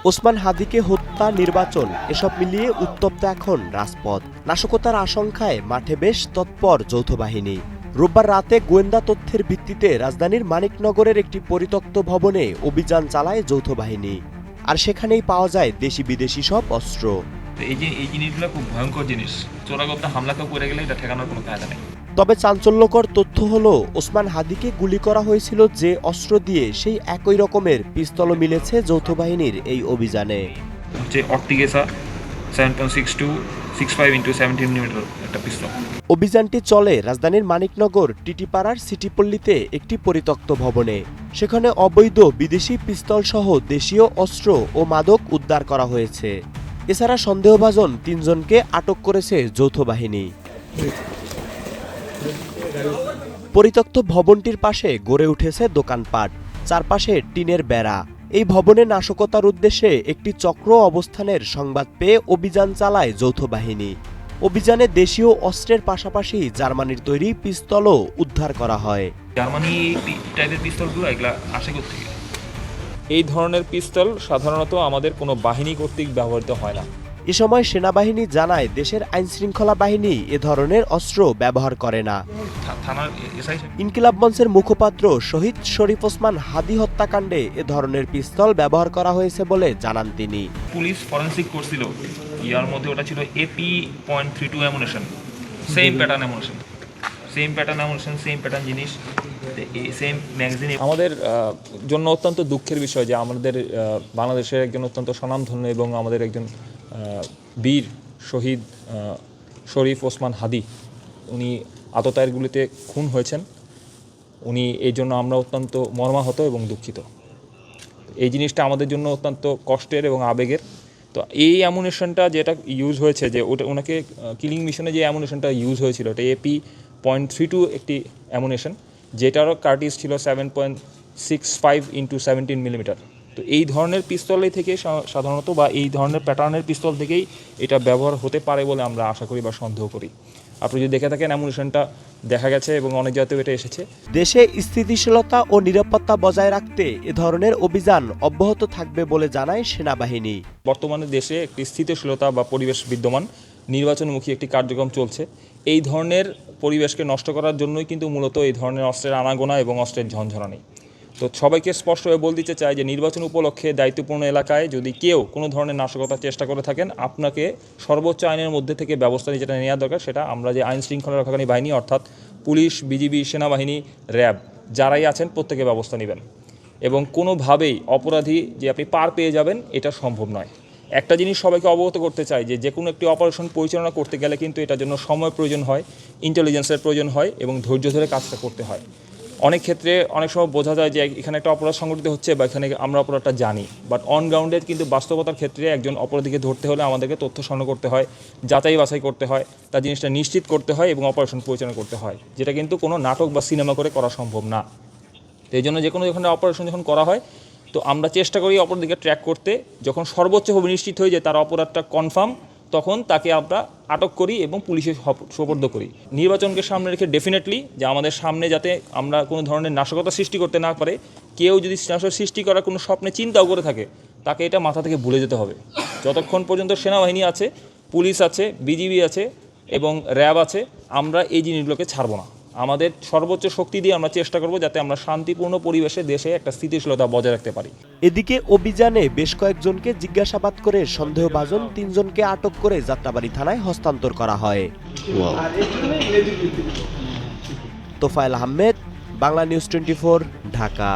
ওসমান হাদিকে হত্যা, নির্বাচন এসব মিলিয়ে উত্তপ্ত এখন রাজপথ। নাশকতার আশঙ্কায় মাঠে বেশ তৎপর যৌথ বাহিনী। রোববার রাতে গোয়েন্দা তথ্যের ভিত্তিতে রাজধানীর মানিকনগরের একটি পরিত্যক্ত ভবনে অভিযান চালায় যৌথ বাহিনী। আর সেখানেই পাওয়া যায় দেশি বিদেশি সব অস্ত্র। এই জিনিসগুলো খুব ভয়ঙ্কর জিনিস। চোরাগোপ্তা হামলা কেউ করে গেলে এটা ঠেকানোর কোনো কায়দা নেই। তবে চাঞ্চল্যকর তথ্য হলো, ওসমান হাদিকে গুলি করা হয়েছিল যে অস্ত্র দিয়ে, সেই একই রকমের পিস্তলও মিলেছে যৌথ বাহিনীর এই অভিযানে। যে অর্টিগেসা 7.6265 x 17 mm একটা পিস্তল। অভিযানটি চলে রাজধানীর মানিকনগর টিটিপাড়ার সিটিপল্লীতে একটি পরিত্যক্ত ভবনে। সেখানে অবৈধ বিদেশি পিস্তল সহ দেশীয় অস্ত্র ও মাদক উদ্ধার করা হয়েছে। এছাড়া সন্দেহভাজন 3 জনকে আটক করেছে যৌথ বাহিনী। পরিত্যক্ত ভবনটির পাশে গড়ে উঠেছে দোকানপাট, চারপাশে টিনের বেড়া। এই ভবনে নাশকতার উদ্দেশ্যে একটি চক্র অবস্থানের সংবাদ পেয়ে অভিযান চালায় যৌথ বাহিনী। অভিযানে দেশীয় অস্ত্রের পাশাপাশি জার্মানির তৈরি পিস্তলও উদ্ধার করা হয়। জার্মানি টাইপের পিস্তলগুলো এগুলা আসে কোত্থেকে? এই ধরনের পিস্তল সাধারণত আমাদের কোনো বাহিনী কর্তৃক ব্যবহৃত হয় না। এ সময় সেনাবাহিনী জানায়, দেশের আইনশৃঙ্খলা বাহিনী এ ধরনের অস্ত্র ব্যবহার করে না। থানার এসআই ইনকিলাব মঞ্চের মুখপাত্র শহীদ শরীফ ওসমান হাদি হত্যাকাণ্ডে এ ধরনের পিস্তল ব্যবহার করা হয়েছে বলে জানান তিনি। পুলিশ ফরেনসিক করছিল, ইয়ার মধ্যে ওটা ছিল AP.32 ammunition, same pattern ammunition, same pattern জিনিস, সেম ম্যাগাজিন। আমাদের জন্য অত্যন্ত দুঃখের বিষয় যে আমাদের বাংলাদেশের একজন অত্যন্ত স্বনামধন্য এবং আমাদের একজন বীর শহীদ শরীফ ওসমান হাদি, উনি আততায়ীর গুলিতে খুন হয়েছেন। উনি এই জন্য আমরা অত্যন্ত মর্মাহত এবং দুঃখিত। এই জিনিসটা আমাদের জন্য অত্যন্ত কষ্টের এবং আবেগের। তো এই অ্যামুনেশনটা যেটা ইউজ হয়েছে, যে ওনাকে কিলিং মিশনে যে অ্যামুনেশনটা ইউজ হয়েছিল, এটা AP.32 একটি অ্যামুনেশন, যেটারও কার্টিজ ছিল 7.65 x 17 mm। তো এই ধরনের পিস্তলের থেকে সাধারণত বা এই ধরনের প্যাটার্নের পিস্তল থেকেই এটা ব্যবহার হতে পারে বলে আমরা আশা করি বা সন্দেহ করি। আপনি যদি দেখে থাকেন, অ্যামুনেশনটা দেখা গেছে এবং অনেক জাতীয় এটা এসেছে। দেশে স্থিতিশীলতা ও নিরাপত্তা বজায় রাখতে এ ধরনের অভিযান অব্যাহত থাকবে বলে জানায় সেনাবাহিনী। বর্তমানে দেশে একটি স্থিতিশীলতা বা পরিবেশ বিদ্যমান, নির্বাচনমুখী একটি কার্যক্রম চলছে। এই ধরনের পরিবেশকে নষ্ট করার জন্যই কিন্তু মূলত এই ধরনের অস্ত্রের আনাগোনা এবং অস্ত্রের ঝনঝনানি। তো সবাইকে স্পষ্টভাবে বলে দিতে চাই যে নির্বাচন উপলক্ষে দায়িত্বপূর্ণ এলাকায় যদি কেউ কোনো ধরনের নাশকতার চেষ্টা করে থাকেন, আপনাকে সর্বোচ্চ আইনের মধ্যে থেকে ব্যবস্থা যেটা নেওয়া দরকার, সেটা আমরা যে আইন শৃঙ্খলা রক্ষাকারী বাহিনী অর্থাৎ পুলিশ, বিজিবি, সেনাবাহিনী, র্যাব যারাই আছেন প্রত্যেকে ব্যবস্থা নেবেন। এবং কোনোভাবেই অপরাধী যে আপনি পার পেয়ে যাবেন, এটা সম্ভব নয়। একটা জিনিস সবাইকে অবগত করতে চাই যে কোনো একটি অপারেশন পরিচালনা করতে গেলে কিন্তু এটার জন্য সময় প্রয়োজন হয়, ইন্টেলিজেন্সের প্রয়োজন হয় এবং ধৈর্য ধরে কাজটা করতে হয়। অনেক ক্ষেত্রে অনেক সময় বোঝা যায় যে এখানে একটা অপরাধ সংঘটিত হচ্ছে বা এখানে আমরা অপরাধটা জানি, বাট অন গ্রাউন্ডে কিন্তু বাস্তবতার ক্ষেত্রে একজন অপরাধীকে ধরতে হলে আমাদেরকে তথ্য সংগ্রহ করতে হয়, যাচাই বাছাই করতে হয়, তার জিনিসটা নিশ্চিত করতে হয় এবং অপারেশন পরিচালনা করতে হয়, যেটা কিন্তু কোনো নাটক বা সিনেমা করে করা সম্ভব না। তো এই জন্য যে কোনো যখন অপারেশন যখন করা হয়, তো আমরা চেষ্টা করি অপরাধীকে ট্র্যাক করতে। যখন সর্বোচ্চভাবে নিশ্চিত হয়ে যায় তার অপরাধটা কনফার্ম, তখন তাকে আমরা আটক করি এবং পুলিশে সোপর্দ করি। নির্বাচনকে সামনে রেখে ডেফিনেটলি যে আমাদের সামনে যাতে আমরা কোনো ধরনের নাশকতা সৃষ্টি করতে না পারে, কেউ যদি নাশকতা সৃষ্টি করার কোনো স্বপ্নে চিন্তাও করে থাকে, তাকে এটা মাথা থেকে ভুলে যেতে হবে। যতক্ষণ পর্যন্ত সেনাবাহিনী আছে, পুলিশ আছে, বিজিবি আছে এবং র্যাব আছে, আমরা এই জিনিসগুলোকে ছাড়বো না। আমাদের সর্বোচ্চ শক্তি দিয়ে আমরা চেষ্টা করব যাতে আমরা শান্তিপূর্ণ পরিবেশে দেশে একটা স্থিতিশীলতা বজায় রাখতে পারি। এদিকে অভিযানে বেশ কয়েকজনকে জিজ্ঞাসাবাদ করে সন্দেহভাজন 3 জনকে আটক করে যাত্রাবাড়ী থানায় হস্তান্তর করা হয়। তোফায়েল আহমেদ, বাংলা নিউজ 24, ঢাকা।